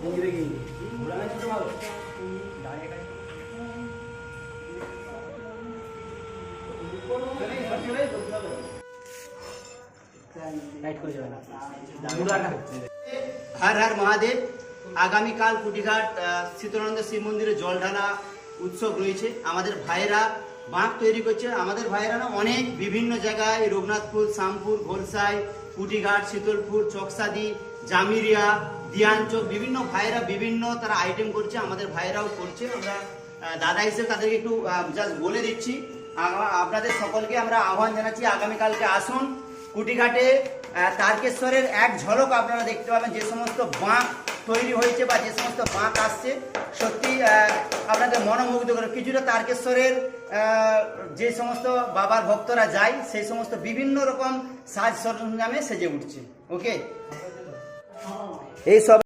हर हर महादेव। आगामीकाल कुटीघाट शीतलानंद शिव मंदिरे जल ढाला उत्सव रयेछे। आमादेर भाइरा बाँक तैरी करছে। आमादेर भाइरा ना अनेक विभिन्न जगह रघुनाथपुर, शामपुर, घोलसाई, कुटीघाट, शीतलपुर, चकसादी, জামিরিয়া, দিয়ানচক বিভিন্ন ভাইরা বিভিন্ন তারা আইটেম করছে। আমাদের ভাইরাও করছে। আমরা দাদা হিসেবে তাদেরকে একটু জাস্ট বলে দিচ্ছি। আপনাদের সকলকে আমরা আহ্বান জানাচ্ছি আগামীকালকে আসুন কুটিঘাটে। তারকেশ্বরের এক ঝলক আপনারা দেখতে পাবেন। যে সমস্ত বাঁক তৈরি হয়েছে বা যে সমস্ত বাঁক আসছে সত্যি আপনাদের মনোমুগ্ধ করে। কিছুটা তারকেশ্বরের যে সমস্ত বাবার ভক্তরা যায় সেই সমস্ত বিভিন্ন রকম সাজ সরঞ্জামে সেজে উঠছে। ওকে, এই সব